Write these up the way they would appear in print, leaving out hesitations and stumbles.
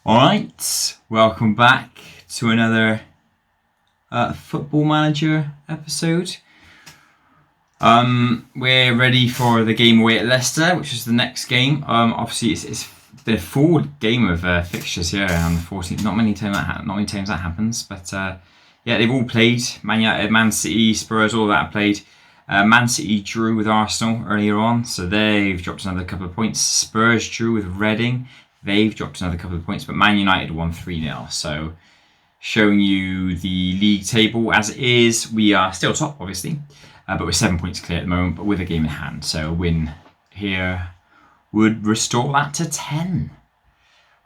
Alright, welcome back to another Football Manager episode. We're ready for the game away at Leicester, which is the next game. Obviously, it's been a full game of fixtures here on the 14th. Not many times that happens, but yeah, they've all played. Man City, Spurs, all that have played. Man City drew with Arsenal earlier on, so they've dropped another couple of points. Spurs drew with Reading. They've dropped another couple of points, but Man United won 3-0. So, showing you the league table as it is, we are still top, obviously, but we're 7 points clear at the moment, but with a game in hand. So, a win here would restore that to 10.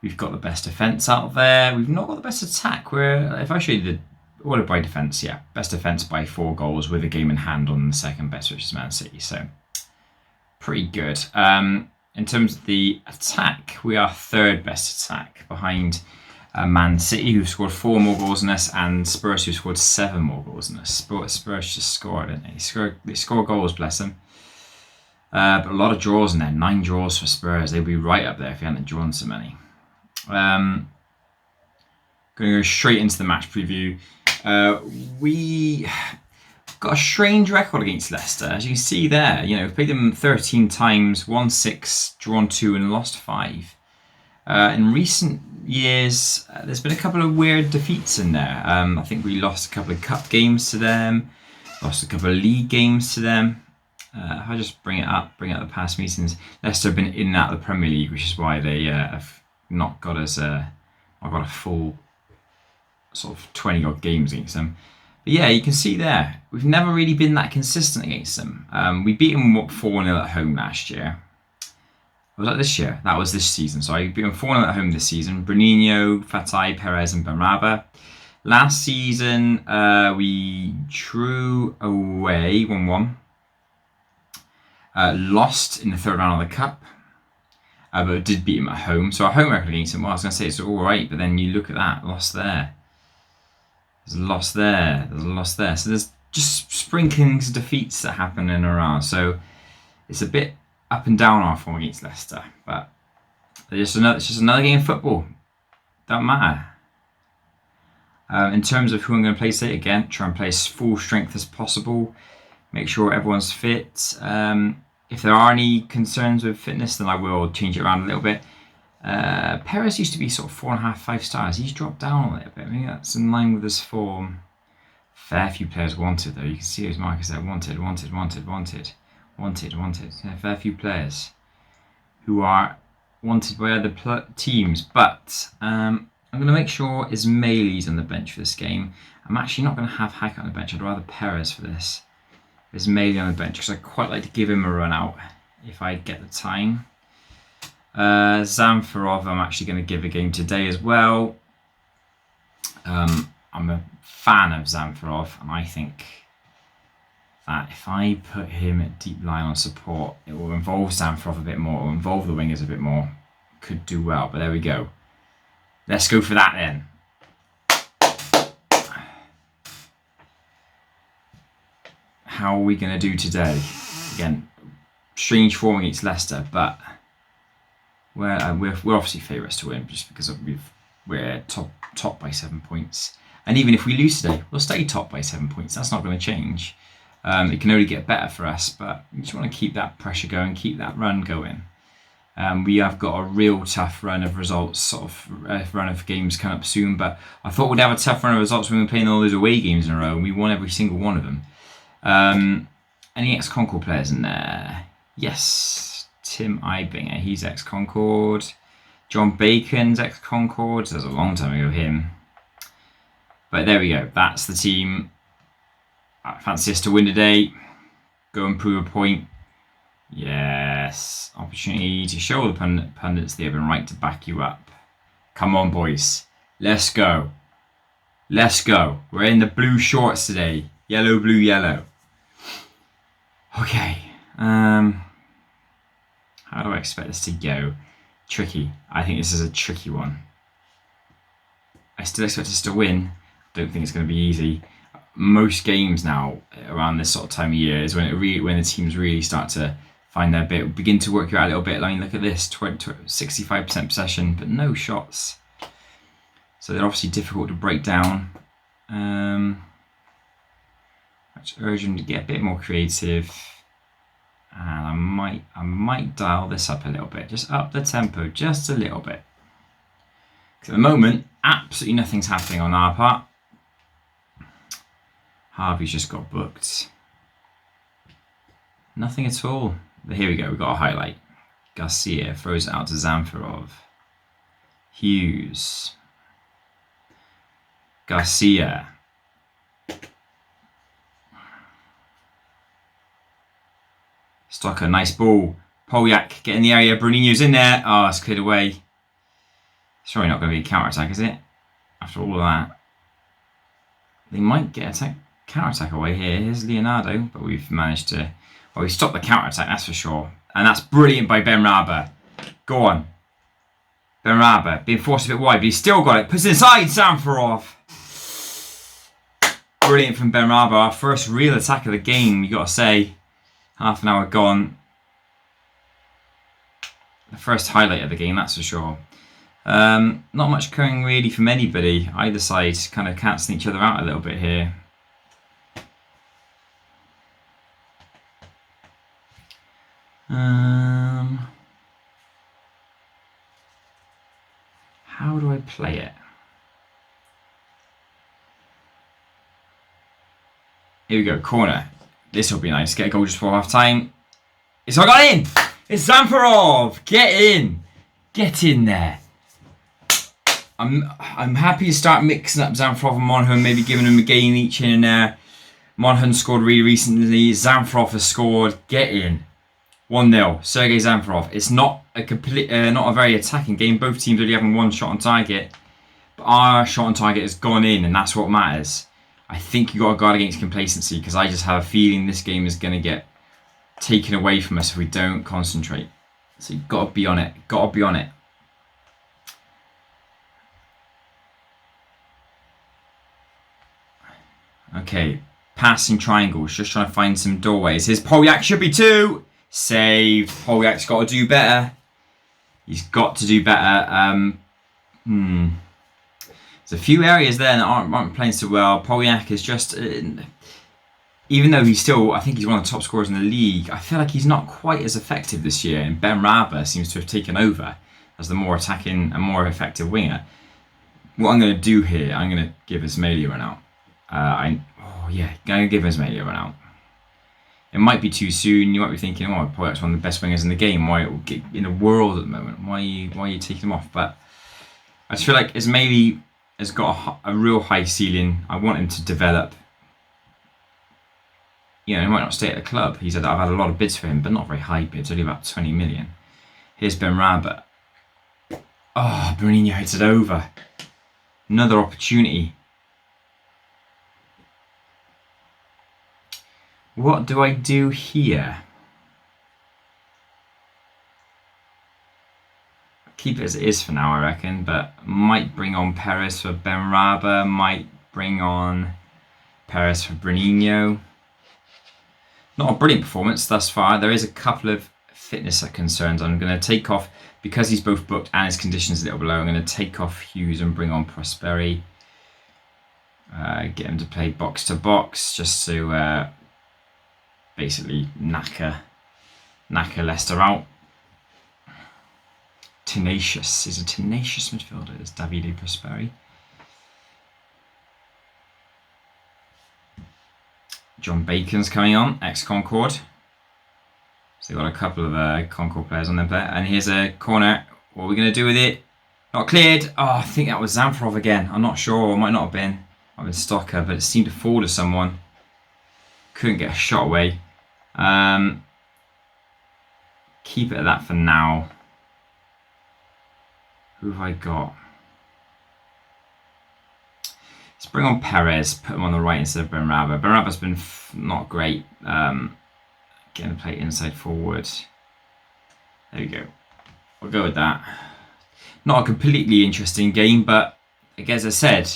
We've got the best defence out there. We've not got the best attack. If I show you the order by defence, yeah, best defence by 4 goals with a game in hand on the second best, which is Man City. So, pretty good. In terms of the attack, we are third best attack behind Man City, who scored 4 more goals than us, and Spurs, who scored 7 more goals than us. Spurs just scored, didn't they? They score goals, bless them. But a lot of draws in there. 9 draws for Spurs. They'd be right up there if they hadn't drawn so many. Going to go straight into the match preview. We got a strange record against Leicester, as you can see there. We've played them 13 times, won 6, drawn 2, and lost 5. In recent years, there's been a couple of weird defeats in there. I think we lost a couple of cup games to them, lost a couple of league games to them. If I just bring up the past meetings, Leicester have been in and out of the Premier League, which is why they have not got us a full sort of 20 odd games against them. But yeah, you can see there, we've never really been that consistent against them. We beat them 4-0 at home last year. Was that this year? That was this season. So I beat them 4-0 at home this season. Bruninho, Fatai, Perez and Benrahma. Last season, we drew away 1-1. Lost in the third round of the Cup. But did beat them at home. So our home record against them, well, I was going to say it's all right. But then you look at that, lost there. There's a loss there. There's a loss there. So there's just sprinklings of defeats that happen in and around. So it's a bit up and down our form against Leicester. But it's just another game of football. Don't matter. In terms of who I'm going to play today, again, try and play as full strength as possible. Make sure everyone's fit. If there are any concerns with fitness, then I will change it around a little bit. Perez used to be sort of 4.5, 5 stars. He's dropped down a little bit. Maybe that's in line with his form. Fair few players wanted though. You can see his markers there. Wanted. Yeah, fair few players who are wanted by other teams. But I'm going to make sure Ismaili's on the bench for this game. I'm actually not going to have Hackett on the bench. I'd rather Perez for this. Ismaili on the bench because I quite like to give him a run out if I get the time. Zamfarov, I'm actually going to give a game today as well. I'm a fan of Zamfarov, and I think that if I put him at deep line on support, it will involve Zamfarov a bit more, it will involve the wingers a bit more. Could do well, but there we go. Let's go for that then. How are we going to do today? Again, strange form against Leicester, but we're obviously favourites to win just because we're top by 7 points. And even if we lose today, we'll stay top by 7 points. That's not going to change. It can only get better for us, but we just want to keep that pressure going, keep that run going. We have got a real tough run of results, sort of run of games coming up soon, but I thought we'd have a tough run of results when we were playing all those away games in a row, and we won every single one of them. Any ex-Concord players in there? Yes. Tim Ibinger, he's ex-Concord. John Bacon's ex-Concord. That was a long time ago, him. But there we go. That's the team. I fancy us to win today. Go and prove a point. Yes. Opportunity to show the pundits they have a right to back you up. Come on, boys. Let's go. Let's go. We're in the blue shorts today. Yellow, blue, yellow. Okay. How do I expect this to go? Tricky. I think this is a tricky one. I still expect us to win. Don't think it's going to be easy. Most games now around this sort of time of year is when the teams really start to find their bit, begin to work you out a little bit. I mean, look at this, 65% possession, but no shots. so they're obviously difficult to break down. Let's urge them to get a bit more creative, and I might dial this up a little bit, just up the tempo just a little bit. At the moment, absolutely nothing's happening on our part. Harvey's just got booked. Nothing at all. But here we go, we've got a highlight. Garcia throws it out to Zamfarov. Hughes. Garcia. Stocker, nice ball. Polyak, get in the area. Bruninho's in there. Oh, it's cleared away. Surely not going to be a counter-attack, is it? After all of that. They might get a counter-attack away here. Here's Leonardo, but we've managed to... Well, we stopped the counter-attack, that's for sure. And that's brilliant by Benrabah. Go on. Benrabah, being forced a bit wide, but he's still got it. Puts it inside, Zamfarov. Brilliant from Benrabah. Our first real attack of the game, you got to say. Half an hour gone. The first highlight of the game, that's for sure. Not much coming really from anybody. Either side kind of cancelling each other out a little bit here. How do I play it? Here we go, corner. This will be nice. Get a goal just before half time. It's all got in! It's Zamfarov! Get in! Get in there. I'm happy to start mixing up Zamfarov and Monaghan, maybe giving them a game each in and there. Monaghan scored really recently. Zamfarov has scored. Get in. 1-0. Sergei Zamfarov. It's not a not a very attacking game. Both teams only having one shot on target, but our shot on target has gone in, and that's what matters. I think you got to guard against complacency, because I just have a feeling this game is going to get taken away from us if we don't concentrate. So you've got to be on it. Got to be on it. Okay, passing triangles, just trying to find some doorways. Here's Polyak, should be 2. Saved. Polyak's got to do better. He's got to do better. There's a few areas there that aren't playing so well. Polyak is just, even though he's still, I think he's one of the top scorers in the league, I feel like he's not quite as effective this year. And Benrabah seems to have taken over as the more attacking and more effective winger. What I'm going to do here, I'm going to give Ismailia run out. Going to give Ismailia a run out. It might be too soon. You might be thinking, oh, Poyak's one of the best wingers in the game. Why in the world at the moment? Why are you taking him off? But I just feel like Ismailia has got a real high ceiling. I want him to develop. You know, he might not stay at the club. I've had a lot of bids for him, but not very high bids. Only about 20 million. Here's Benrabah. Oh, Bruninho hits it over. Another opportunity. What do I do here? Keep it as it is for now, I reckon, but might bring on Perez for Benrabah, might bring on Perez for Bruninho. Not a brilliant performance thus far. There is a couple of fitness concerns. I'm going to take off, because he's both booked and his condition's a little below, I'm going to take off Hughes and bring on Prosperi. Get him to play box to box, just to basically knacker Leicester out. Tenacious. He's a tenacious midfielder, is Davide Prosperi. John Bacon's coming on, ex-Concord. So they've got a couple of Concord players on their player. And here's a corner. What are we going to do with it? Not cleared. Oh, I think that was Zamfarov again. I'm not sure. It might not have been. Might have been Stocker, but it seemed to fall to someone. Couldn't get a shot away. Keep it at that for now. Who have I got? Let's bring on Perez, put him on the right instead of Benrabah. Benrabah's been not great. Getting to play inside forward. There we go. We'll go with that. Not a completely interesting game, but as I said,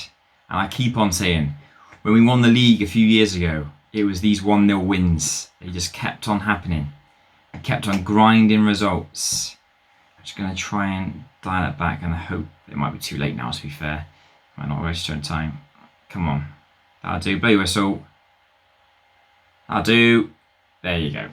and I keep on saying, when we won the league a few years ago, it was these 1-0 wins. They just kept on happening. I kept on grinding results. I'm just going to try and dial it back, and I hope it might be too late now, to be fair. Might not register in time. Come on. That'll do. Bloody whistle. That'll do. There you go.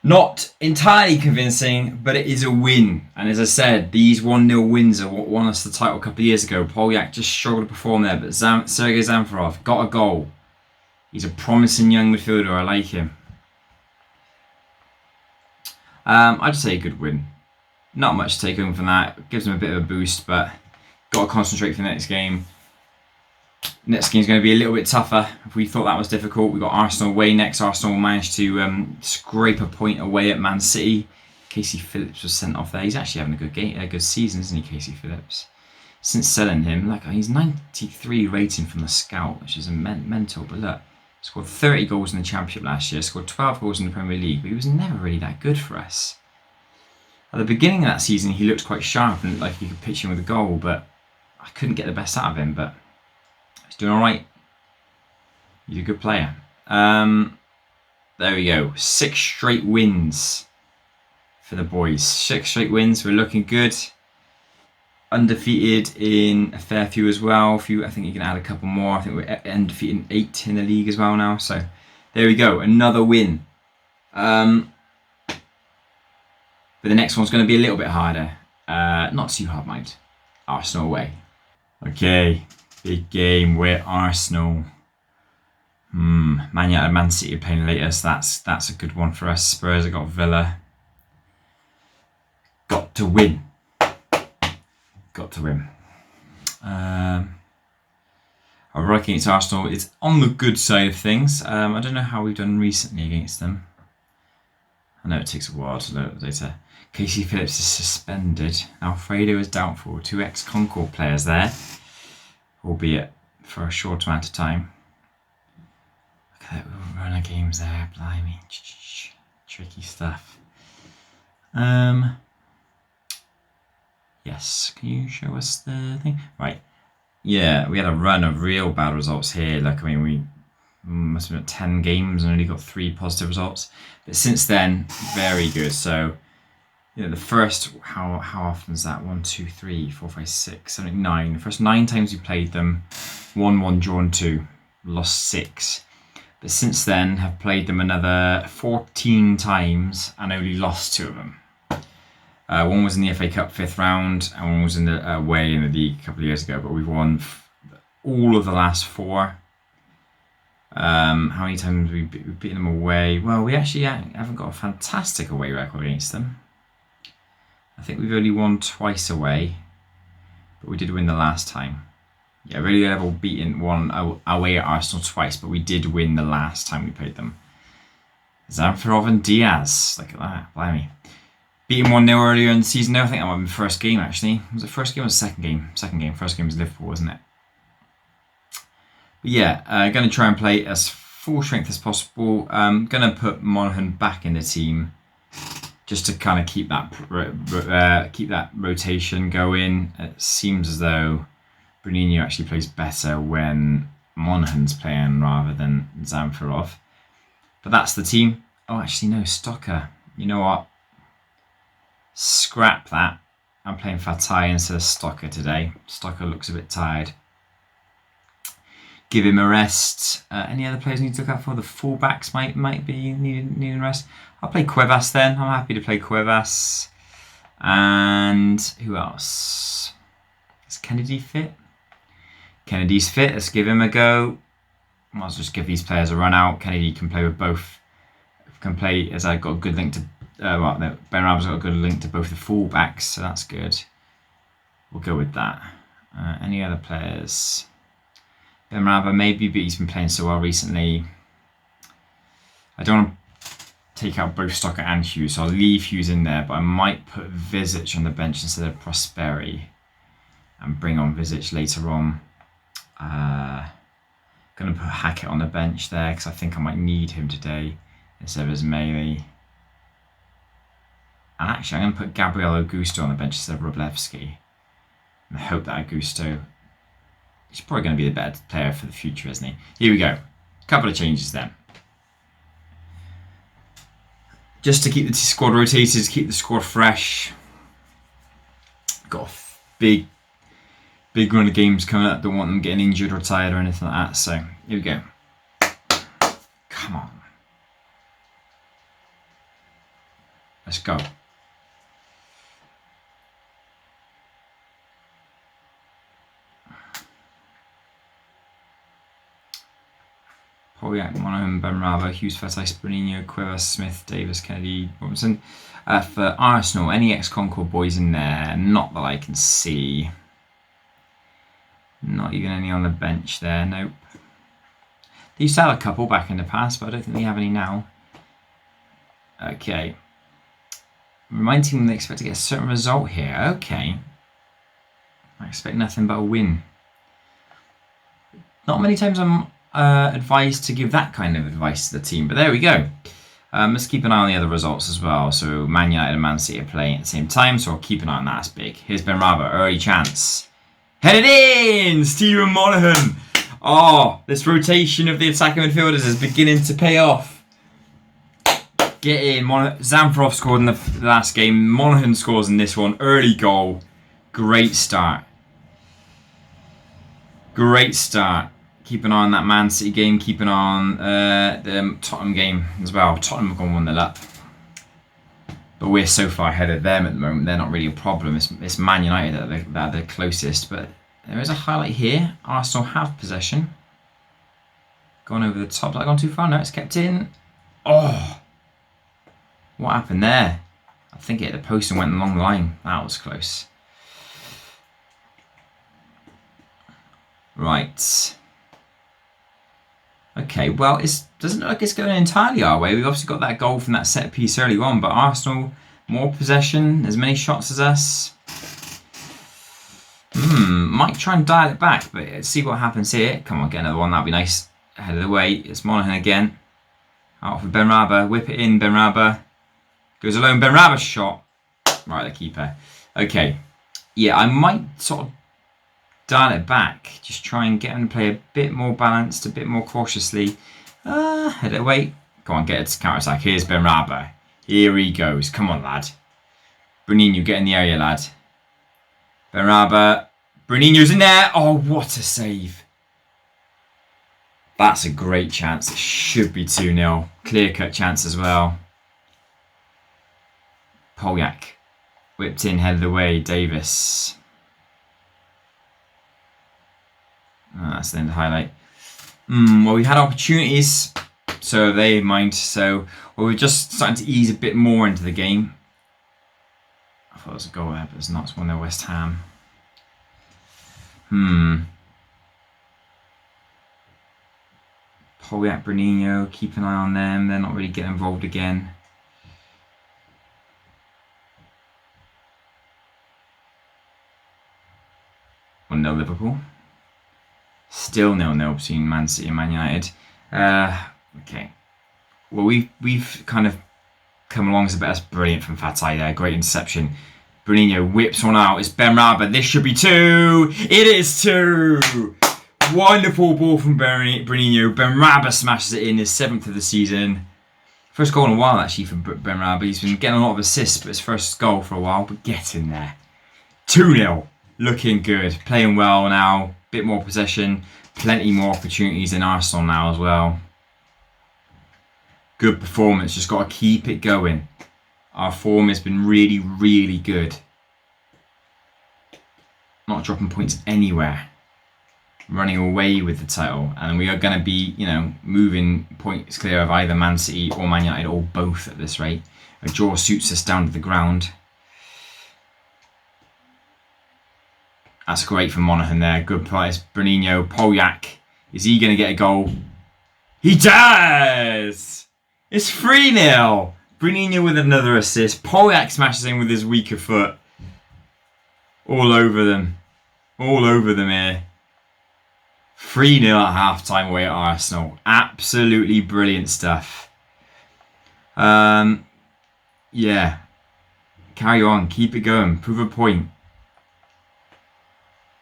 Not entirely convincing, but it is a win. And as I said, these 1-0 wins are what won us the title a couple of years ago. Polyak just struggled to perform there, but Sergei Zamfarov got a goal. He's a promising young midfielder. I like him. I'd say a good win. Not much to take home from that. Gives him a bit of a boost, but got to concentrate for the next game. Next game's going to be a little bit tougher. If we thought that was difficult, we've got Arsenal away next. Arsenal managed to scrape a point away at Man City. Casey Phillips was sent off there. He's actually having a good game, a good season, isn't he, Casey Phillips? Since selling him, like he's 93 rating from the Scout, which is mental. But look, scored 30 goals in the Championship last year, scored 12 goals in the Premier League, but he was never really that good for us. At the beginning of that season, he looked quite sharp and like he could pitch in with a goal, but I couldn't get the best out of him. But he's doing all right. He's a good player. There we go. 6 straight wins for the boys. 6 straight wins. We're looking good. Undefeated in a fair few as well. I think you can add a couple more. I think we're undefeated in 8 in the league as well now. So there we go. Another win. But the next one's going to be a little bit harder. Not too hard, mind. Arsenal away. Okay. Big game with Arsenal. Man United and Man City are playing later, so that's a good one for us. Spurs have got Villa. Got to win. Got to win. Our run against Arsenal is on the good side of things. I don't know how we've done recently against them. I know it takes a while to load the data. Casey Phillips is suspended. Alfredo is doubtful. 2 ex-Concord players there, albeit for a short amount of time. Look at that run of games there. Blimey. Tricky stuff. Yes, can you show us the thing? Right. Yeah, we had a run of real bad results here. Like, I mean, we must have been at 10 games and only got 3 positive results. But since then, very good. So, you know, the first, how often is that? 1, 2, 3, 4, 5, 6, 7, 8, 9. The first 9 times we played them, 1-1, drawn 2, lost 6. But since then, have played them another 14 times and only lost 2 of them. One was in the FA Cup 5th round, and one was in the away in the league a couple of years ago. But we've won all of the last 4. How many times we've beaten them away? Well, we actually haven't got a fantastic away record against them. I think we've only won twice away, but we did win the last time. Yeah, really level beaten one away at Arsenal twice, but we did win the last time we played them. Zamfarov and Diaz, look at that, blimey. Beaten 1-0 earlier in the season though. I think that might have been the first game actually. Was it first game or second game? Second game. First game was Liverpool, wasn't it? But yeah, going to try and play as full strength as possible. Going to put Monaghan back in the team just to kind of keep that rotation going. It seems as though Bruninho actually plays better when Monaghan's playing rather than Zamfarov. But that's the team. Oh, actually no, Stocker. You know what? Scrap that. I'm playing Fatai instead of Stocker today. Stocker looks a bit tired. Give him a rest. Any other players need to look out for? The fullbacks might be needing rest. I'll play Cuevas then. I'm happy to play Cuevas. And who else? Is Kennedy fit? Kennedy's fit. Let's give him a go. Might as well just give these players a run out. Kennedy can play with both. Can play as I've got a good link to. Benrab's got a good link to both the fullbacks, so that's good. We'll go with that. Any other players? Benrab maybe, but he's been playing so well recently. I don't want to take out both Stocker and Hughes, so I'll leave Hughes in there, but I might put Visic on the bench instead of Prosperi and bring on Visic later on. Going to put Hackett on the bench there because I think I might need him today instead of Ismaili. And actually, I'm going to put Gabriel Augusto on the bench instead of Wroblewski. And I hope that Augusto, he's probably going to be the better player for the future, isn't he? Here we go. A couple of changes then. Just to keep the squad rotated, keep the squad fresh. Got a big big run of games coming up. Don't want them getting injured or tired or anything like that. So here we go. Come on. Let's go. Polyak, Monaghan, Benrahma, Hughes, Fertice, Bruninho, Quiver, Smith, Davis, Kennedy, Robinson. For Arsenal, any ex-Concord boys in there? Not that I can see. Not even any on the bench there, nope. They used to have a couple back in the past, but I don't think they have any now. Okay. Remind team they expect to get a certain result here. Okay. I expect nothing but a win. Not many times I'm advised to give that kind of advice to the team, but there we go. Let's keep an eye on the other results as well. So Man United and Man City are playing at the same time, so I'll keep an eye on that. That's big. Here's Benrahma, early chance. Headed in! Stephen Monaghan. Oh, this rotation of the attacking midfielders is beginning to pay off. Get in. Zamparov scored in the last game. Monaghan scores in this one. Early goal. Great start. Great start. Keep an eye on that Man City game. Keep an eye on the Tottenham game as well. Tottenham have gone 1-0 up. But we're so far ahead of them at the moment. They're not really a problem. It's Man United that are the closest. But there is a highlight here. Arsenal have possession. Gone over the top. Has that gone too far? No, it's kept in. Oh! What happened there? I think it hit the post and went along the line. That was close. Right. Okay, well, it doesn't look like it's going entirely our way. We've obviously got that goal from that set piece early on, but Arsenal, more possession, as many shots as us. Might try and dial it back, but let's see what happens here. Come on, get another one. That'd be nice. Ahead of the way. It's Monaghan again. Out for Benrahma. Whip it in, Benrahma. Goes alone. Benrahma's shot. Right, the keeper. Okay. Yeah, I might sort of dial it back. Just try and get him to play a bit more balanced, a bit more cautiously. Head it away. Come on, get it to counter-attack. Here's Benrahma. Here he goes. Come on, lad. Bruninho, get in the area, lad. Benrahma. Bruninho's in there. Oh, what a save. That's a great chance. It should be 2-0. Clear-cut chance as well. Polyak. Whipped in, headed away. Davis. Oh, that's the end of the highlight. Well, we've had opportunities, so they mind. So, well, we're just starting to ease a bit more into the game. I thought it was a goal there, but it's not. It's 1-0 West Ham. Polyak, Bruninho, keep an eye on them. They're not really getting involved again. No Liverpool. Still 0-0 between Man City and Man United. Okay. Well, we've kind of come along as a bit. That's brilliant from Fatai there. Great interception. Bruninho whips one out. It's Benrahma. This should be 2. It is 2. Wonderful ball from Bruninho. Benrahma smashes it in, his 7th of the season. First goal in a while, actually, for Benrahma. He's been getting a lot of assists, but his first goal for a while. But get in there. 2-0. Looking good. Playing well now. Bit more possession. Plenty more opportunities in Arsenal now as well. Good performance. Just got to keep it going. Our form has been really, really good. Not dropping points anywhere. Running away with the title. And we are going to be, moving points clear of either Man City or Man United or both at this rate. A draw suits us down to the ground. That's great for Monaghan there. Good price. Bruninho, Polyak. Is he going to get a goal? He does! It's 3-0. Bruninho with another assist. Polyak smashes in with his weaker foot. All over them. All over them here. 3-0 at half-time away at Arsenal. Absolutely brilliant stuff. Yeah. Carry on. Keep it going. Prove a point.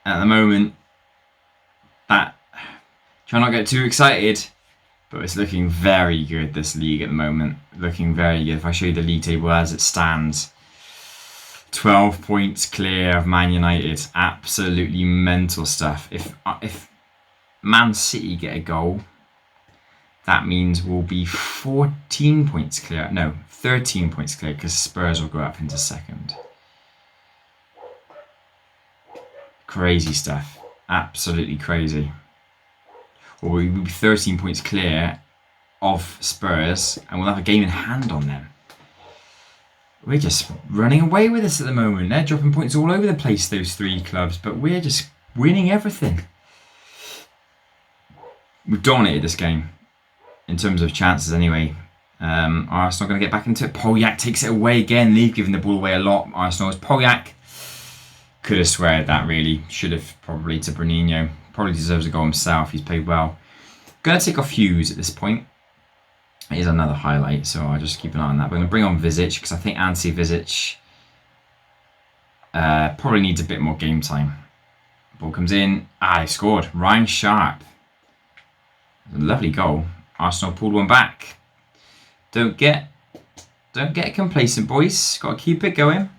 At the moment, try not to get too excited, but it's looking very good, this league at the moment. Looking very good. If I show you the league table as it stands, 12 points clear of Man United. Absolutely mental stuff. If Man City get a goal, that means we'll be 14 points clear. No, 13 points clear, because Spurs will go up into second. Crazy stuff. Absolutely crazy. Or we'll be 13 points clear of Spurs, and we'll have a game in hand on them. We're just running away with this at the moment. They're dropping points all over the place, those three clubs, but we're just winning everything. We've dominated this game, in terms of chances anyway. Arsenal going to get back into it. Polyak takes it away again. They've given the ball away a lot. Arsenal's Polyak could have squared that, really. Should have, probably, to Bruninho. Probably deserves a goal himself. He's played well. Going to take off Hughes at this point. It is another highlight, so I'll just keep an eye on that. We're going to bring on Vizic, because I think Ante Vizic probably needs a bit more game time. Ball comes in. He scored. Ryan Sharp. A lovely goal. Arsenal pulled one back. Don't get complacent, boys. Got to keep it going.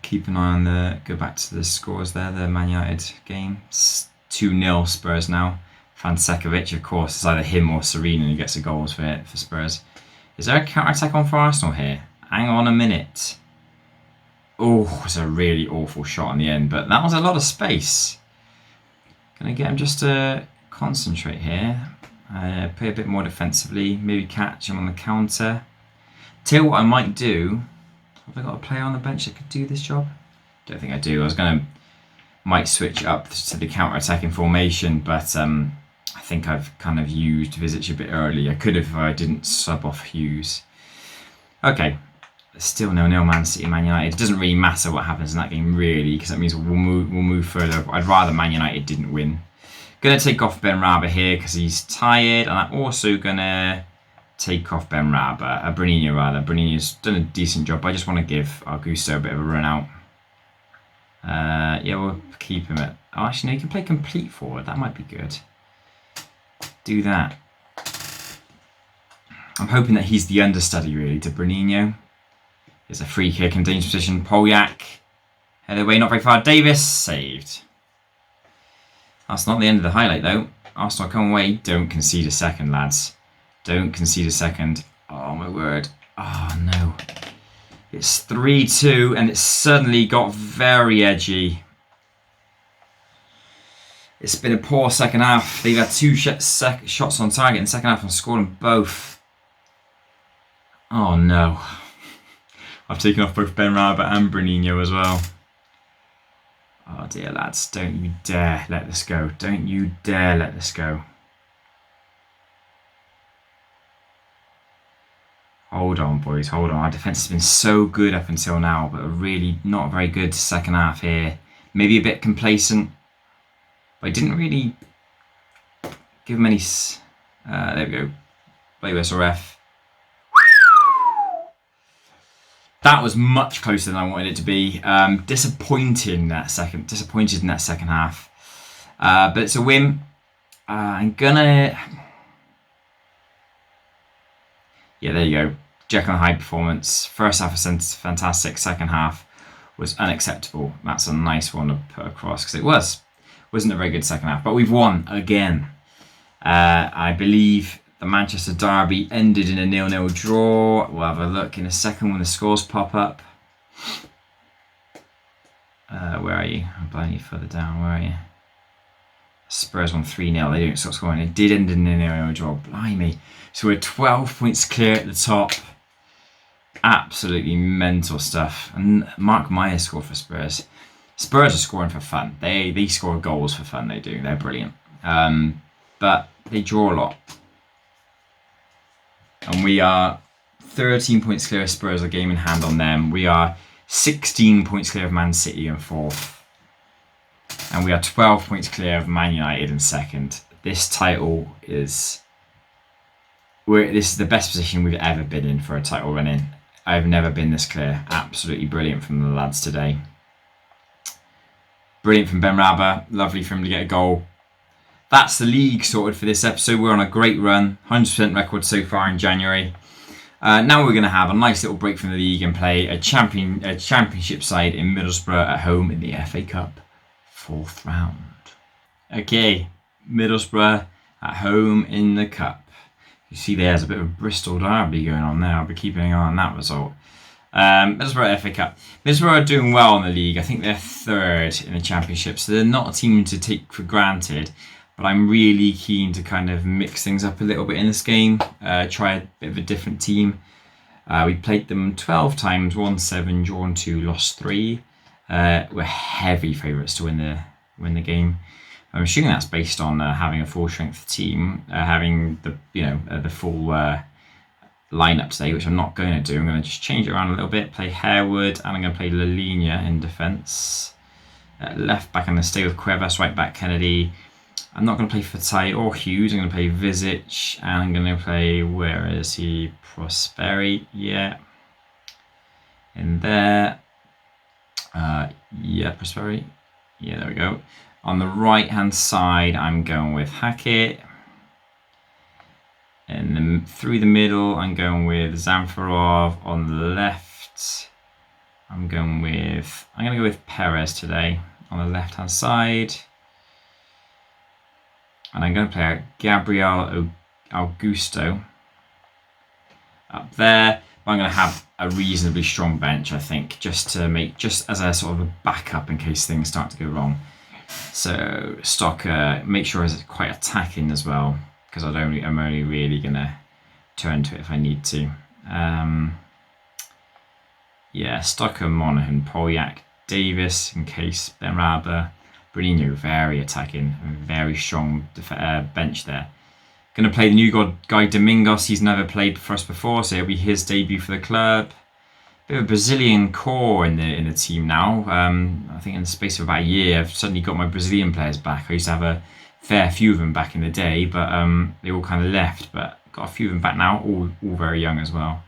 Keep an eye on go back to the scores there. The Man United game. 2-0 Spurs now. Vansekovic, of course, it's either him or Serena who gets the goals for Spurs. Is there a counter-attack on for Arsenal here? Hang on a minute. Oh, it's a really awful shot in the end, but that was a lot of space. Gonna get him just to concentrate here. Play a bit more defensively. Maybe catch him on the counter. Tell you what I might do. Have I got a player on the bench that could do this job? Don't think I do. Might switch up to the counter-attacking formation, but I think I've kind of used Vizic a bit early. I could have if I didn't sub off Hughes. Okay, still 0-0 Man City, Man United. It doesn't really matter what happens in that game, really, because that means we'll move further. I'd rather Man United didn't win. Going to take off Ben Raba here because he's tired, and I'm also going to take off Ben Raba, Bruninho rather. Bruninho's done a decent job, but I just want to give Augusto a bit of a run out. Yeah, we'll keep him at... Oh, actually, no, he can play complete forward. That might be good. Do that. I'm hoping that he's the understudy, really, to Bruninho. There's a free kick in dangerous position. Polyak. Headed away, not very far. Davis saved. That's not the end of the highlight, though. Arsenal come away. Don't concede a second, lads. Don't concede a second. Oh, my word. Oh, no. It's 3-2, and it's suddenly got very edgy. It's been a poor second half. They've had two shots on target in the second half and scored them both. Oh, no. I've taken off both Ben Raba and Bruninho as well. Oh, dear, lads. Don't you dare let this go. Don't you dare let this go. Hold on, boys, hold on. Our defence has been so good up until now, but really not very good second half here. Maybe a bit complacent, but I didn't really give them any... there we go. Play whistle, ref. That was much closer than I wanted it to be. Disappointed in that second half. But it's a win. I'm gonna... Yeah, there you go. Jekyll and Hyde performance. First half was fantastic. Second half was unacceptable. That's a nice one to put across because it wasn't a very good second half. But we've won again. I believe the Manchester derby ended in a 0-0 draw. We'll have a look in a second when the scores pop up. Where are you? I'm blinding you further down. Where are you? Spurs won 3-0. They didn't stop scoring. It did end in a 0-0 draw. Blimey. So we're 12 points clear at the top. Absolutely mental stuff. And Mark Meyer scored for Spurs. Spurs are scoring for fun. They score goals for fun. They do. They're brilliant. But they draw a lot. And we are 13 points clear of Spurs, a game in hand on them. We are 16 points clear of Man City in fourth. And we are 12 points clear of Man United in second. This title is... This is the best position we've ever been in for a title run in. I've never been this clear. Absolutely brilliant from the lads today. Brilliant from Ben Raba. Lovely for him to get a goal. That's the league sorted for this episode. We're on a great run. 100% record so far in January. Now we're going to have a nice little break from the league and play a championship side in Middlesbrough at home in the FA Cup 4th round. Okay, Middlesbrough at home in the Cup. You see there's a bit of a Bristol derby going on there. I'll be keeping an eye on that result. Middlesbrough FA Cup. Middlesbrough are doing well in the league. I think they're 3rd in the championship, so they're not a team to take for granted. But I'm really keen to kind of mix things up a little bit in this game. Try a bit of a different team. We played them 12 times, won 7, drawn 2, lost 3. We're heavy favourites to win the game. I'm assuming that's based on having a full strength team, having the full lineup today, which I'm not going to do. I'm going to just change it around a little bit. Play Harewood, and I'm going to play Lalinia in defence. Left back, I'm going to stay with Cuevas. Right back, Kennedy. I'm not going to play Fatai or Hughes. I'm going to play Visic, and I'm going to play, where is he? Prosperi, yeah. In there. Yeah, Prosperi. Yeah, there we go. On the right-hand side, I'm going with Hackett. And then through the middle, I'm going with Zamfarov. On the left, I'm going to go with Perez today on the left-hand side. And I'm going to play Gabriel Augusto up there. But I'm going to have a reasonably strong bench, I think, just as a sort of a backup in case things start to go wrong. So Stocker, make sure it's quite attacking as well, because I'm only really going to turn to it if I need to. Yeah, Stocker, Monaghan, Polyak, Davis in case, Benraba, Bruninho, very attacking, very strong bench there. Going to play the new guy Domingos. He's never played for us before, so it'll be his debut for the club. Bit of a Brazilian core in the team now. I think in the space of about a year, I've suddenly got my Brazilian players back. I used to have a fair few of them back in the day, but they all kind of left. But got a few of them back now, all very young as well.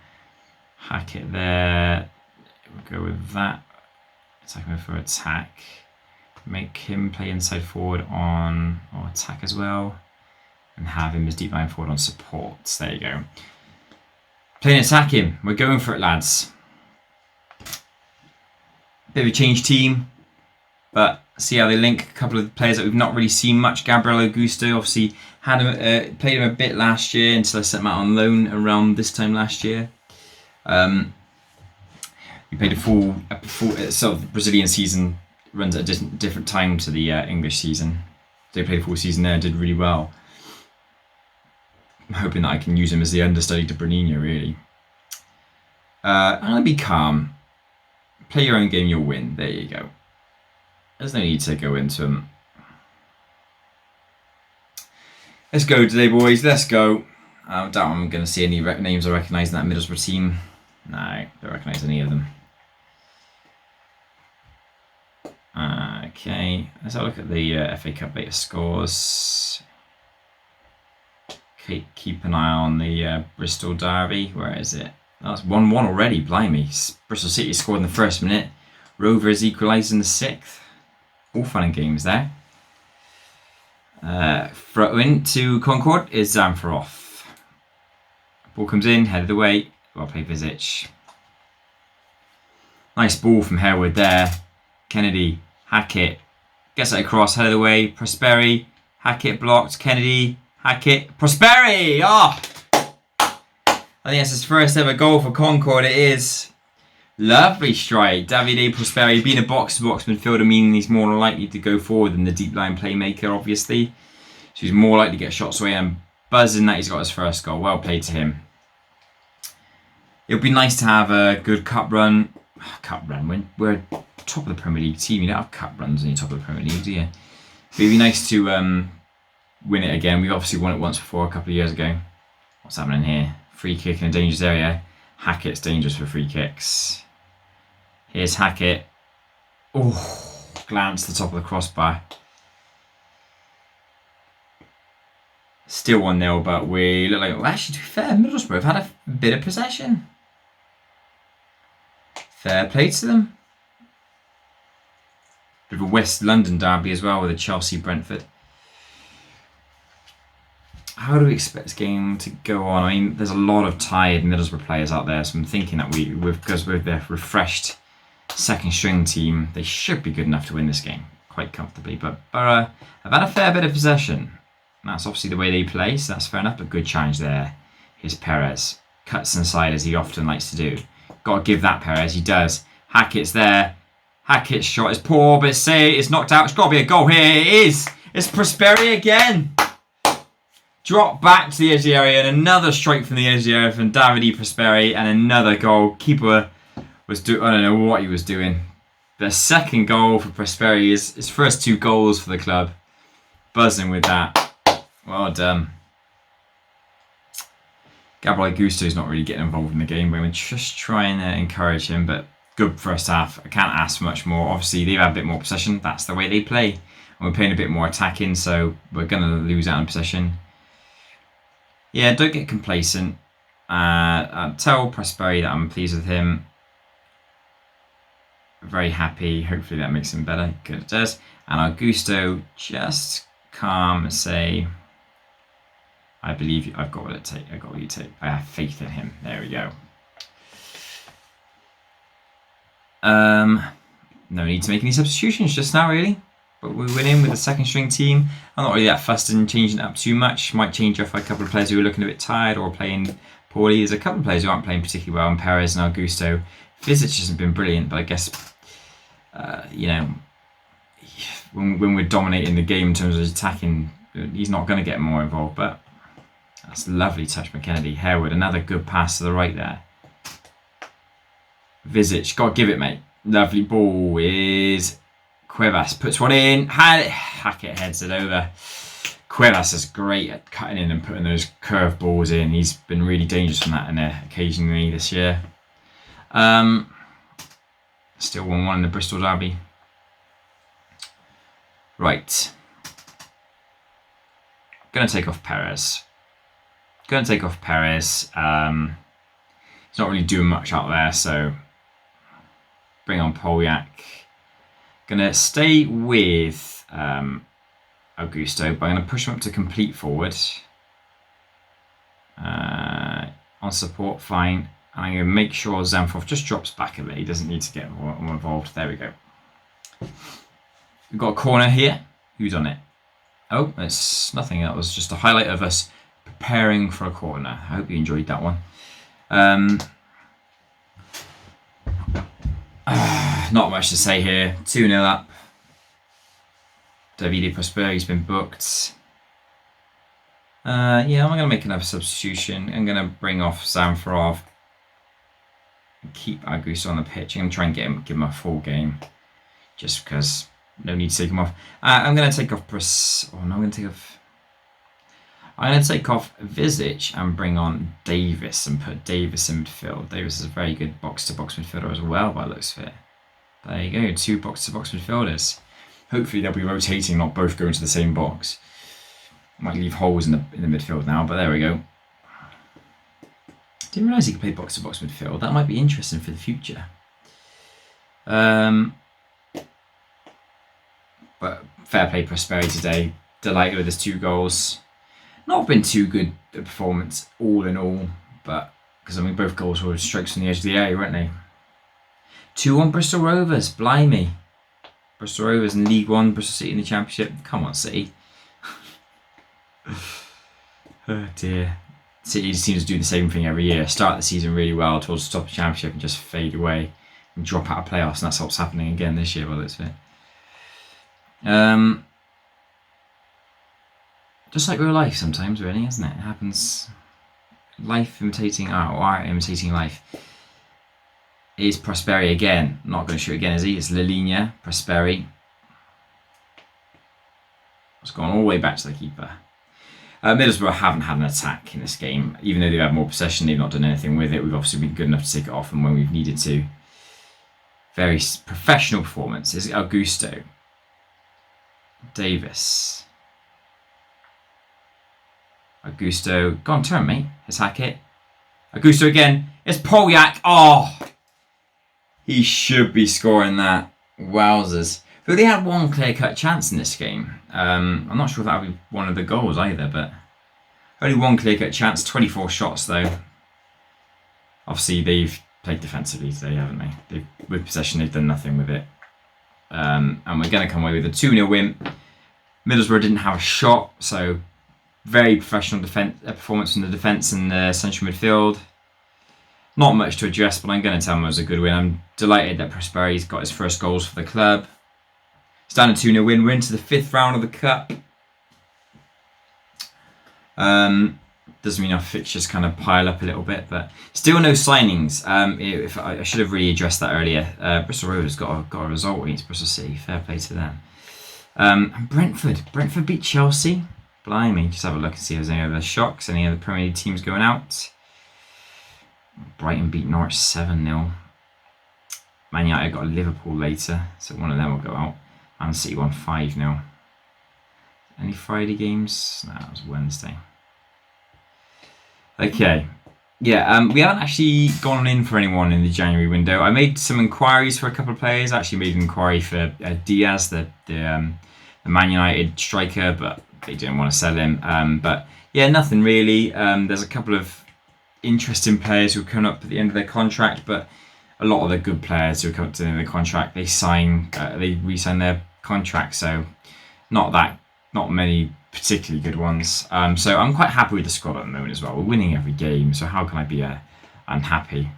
Hackett there. We'll go with that. Attacking for attack. Make him play inside forward or attack as well. And have him as deep line forward on supports. There you go. Playing attacking. We're going for it, lads. Bit of a change team, but see how they link. A couple of players that we've not really seen much. Gabriel Augusto, obviously played him a bit last year until I sent him out on loan around this time last year. We played a full so the Brazilian season runs at a different time to the English season. They played a full season there and did really well. I'm hoping that I can use him as the understudy to Bruninho, really. I'm going to be calm. Play your own game, you'll win. There you go. There's no need to go into them. Let's go today, boys. Let's go. I doubt I'm going to see any names I recognise in that Middlesbrough team. No, don't recognise any of them. Okay, let's have a look at the FA Cup beta scores. Keep an eye on the Bristol derby. Where is it? That's 1-1 already, blimey. Bristol City scored in the first minute. Rovers equalised in the 6th. All fun and games there. Throw in to Concord is Zamfarov. Ball comes in, headed away. Well played, Visic. Nice ball from Harewood there. Kennedy, Hackett. Gets it across, headed away. Prosperi, Hackett blocked. Kennedy, Hackett, Prosperi! Oh! I think that's his first ever goal for Concord. It is. Lovely strike. Davide Prosperi, being a box-to-box midfielder, meaning he's more likely to go forward than the deep line playmaker, obviously. So he's more likely to get shots away, and buzzing that he's got his first goal. Well played to him. It would be nice to have a good cup run. We're top of the Premier League team. You don't have cup runs when you're top of the Premier League, do you? But it'd be nice to win it again. We've obviously won it once before, a couple of years ago. What's happening here? Free kick in a dangerous area. Hackett's dangerous for free kicks. Here's Hackett. Oh, glance the top of the crossbar. Still 1-0, but we look like... Well, actually, to be fair, Middlesbrough have had a bit of possession. Fair play to them. Bit of a West London derby as well with a Chelsea-Brentford. how do we expect this game to go on? I mean, there's a lot of tired Middlesbrough players out there, so I'm thinking that because with their refreshed second string team, they should be good enough to win this game quite comfortably. But Borough have had a fair bit of possession. That's obviously the way they play, so that's fair enough. But good challenge there. Here's Perez. Cuts inside as he often likes to do. Got to give that Perez. He does. Hackett's there. Hackett's shot is poor, but it's knocked out. It's got to be a goal here. It is. It's Prosperi again. Drop back to the edge of the area, and another strike from the edge of the area from Davide Prosperi, and another goal. Keeper was I don't know what he was doing. The second goal for Prosperi is his first 2 goals for the club. Buzzing with that. Well done. Gabriel Augusto's not really getting involved in the game, but we're just trying to encourage him. But good first half. I can't ask for much more. Obviously, they've had a bit more possession. That's the way they play. And we're playing a bit more attacking, so we're going to lose out on possession. Yeah, don't get complacent. Tell Prosperi that I'm pleased with him. Very happy. Hopefully that makes him better. Good, it does. And Augusto, just calm and say, I believe you. I've got what it takes. I got what you take. I have faith in him. There we go. No need to make any substitutions just now, really. But we went in with a second string team. I'm not really that fussed in changing it up too much. Might change off a couple of players who are looking a bit tired or playing poorly. There's a couple of players who aren't playing particularly well, and Perez and Augusto. Visic hasn't been brilliant, but I guess, you know, when we're dominating the game in terms of attacking, he's not going to get more involved. But that's a lovely touch from Kennedy. Harewood, another good pass to the right there. Visic, got to give it, mate. Lovely ball is Cuevas. Puts one in. Hackett heads it over. Cuevas is great at cutting in and putting those curved balls in. He's been really dangerous from that in there occasionally this year. Still 1-1 in the Bristol derby. Right. Going to take off Perez. He's not really doing much out there, so bring on Polyak. Gonna stay with Augusto, but I'm gonna push him up to complete forward. On support, fine. And I'm gonna make sure Zamfov just drops back a bit. He doesn't need to get more involved. There we go. We've got a corner here. Who's on it? Oh, it's nothing. That was just a highlight of us preparing for a corner. I hope you enjoyed that one. Not much to say here. 2-0 up. Davide Prosperi's been booked. Yeah, I'm going to make another substitution. I'm going to bring off Zamfarov and keep Augusto on the pitch. I'm going to try and give him a full game, just because no need to take him off. I'm going to take off I'm going to take off Visic and bring on Davis and put Davis in midfield. Davis is a very good box-to-box midfielder as well, by the looks of it. There you go, 2 box-to-box midfielders. Hopefully they'll be rotating, not both go into the same box. Might leave holes in the midfield now, but there we go. Didn't realise he could play box-to-box midfield. That might be interesting for the future. But fair play Prosperi today. Delighted with his 2 goals. Not been too good a performance all in all, but because I mean both goals were strikes from the edge of the area, weren't they? 2-1 Bristol Rovers, blimey. Bristol Rovers in League One, Bristol City in the Championship. Come on, City. Oh dear. City seems to do the same thing every year. Start the season really well towards the top of the Championship and just fade away and drop out of playoffs, and that's what's happening again this year by the looks of it. Just like real life sometimes, really, isn't it? It happens. Life imitating art, or art imitating life. Is Prosperi again. Not going to shoot again, is he? It's Lilinha, Prosperi. It's gone all the way back to the keeper. Middlesbrough haven't had an attack in this game. Even though they've had more possession, they've not done anything with it. We've obviously been good enough to take it off and when we've needed to. Very professional performance. Is Augusto. Davis. Augusto, go on, turn, mate. It's Hackett. Augusto again. It's Polyak. Oh, he should be scoring that. Wowzers. But they had one clear-cut chance in this game. I'm not sure if that would be one of the goals either, but Only one clear-cut chance, 24 shots though. Obviously, they've played defensively today, haven't they? With possession, they've done nothing with it. And we're going to come away with a 2-0 win. Middlesbrough didn't have a shot, so very professional performance from the defence and the central midfield. Not much to address, but I'm going to tell him it was a good win. I'm delighted that Prosperi's got his first goals for the club. It's down a 2-0 win. We're into the 5th round of the Cup. Doesn't mean our fixtures kind of pile up a little bit, but still no signings. I should have really addressed that earlier. Bristol Rovers got a result against Bristol City. Fair play to them. And Brentford beat Chelsea. Blimey, just have a look and see if there's any other shocks. Any other Premier League teams going out? Brighton beat Norwich 7-0. Man United got Liverpool later, so one of them will go out. Man City won 5-0. Any Friday games? No, it was Wednesday. Okay. Yeah, we haven't actually gone in for anyone in the January window. I made some inquiries for a couple of players. I actually made an inquiry for Diaz, the Man United striker, but they didn't want to sell him. But yeah, nothing really. There's a couple of interesting players who are coming up at the end of their contract, but a lot of the good players who are coming up to the end of their contract, they re-sign their contract. So not many particularly good ones. So I'm quite happy with the squad at the moment as well. We're winning every game, so how can I be unhappy?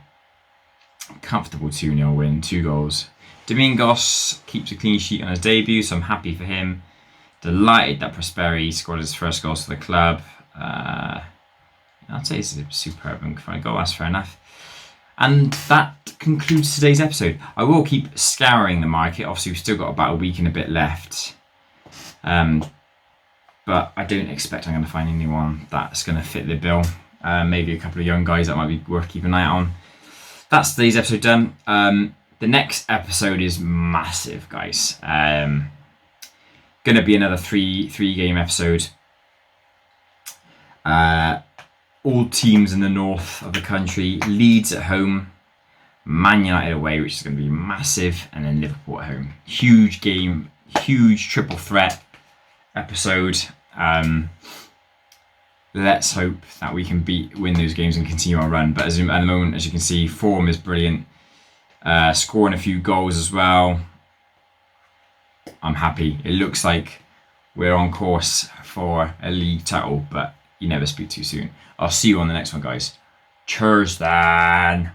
Comfortable 2-0 win, 2 goals. Domingos keeps a clean sheet on his debut, so I'm happy for him. Delighted that Prosperi scored his first goals for the club. I'd say it's a superb and fine goal, that's fair enough. And that concludes today's episode. I will keep scouring the market. Obviously, we've still got about a week and a bit left. But I don't expect I'm going to find anyone that's going to fit the bill. Maybe a couple of young guys that might be worth keeping an eye out on. That's today's episode done. The next episode is massive, guys. Going to be another three game episode. All teams in the north of the country. Leeds at home, Man United away, which is going to be massive, and then Liverpool at home. Huge game, huge triple threat episode. Let's hope that we can win those games and continue our run. But at the moment, as you can see, form is brilliant. Scoring a few goals as well. I'm happy. It looks like we're on course for a league title, but you never speak too soon. I'll see you on the next one, guys. Cheers, then.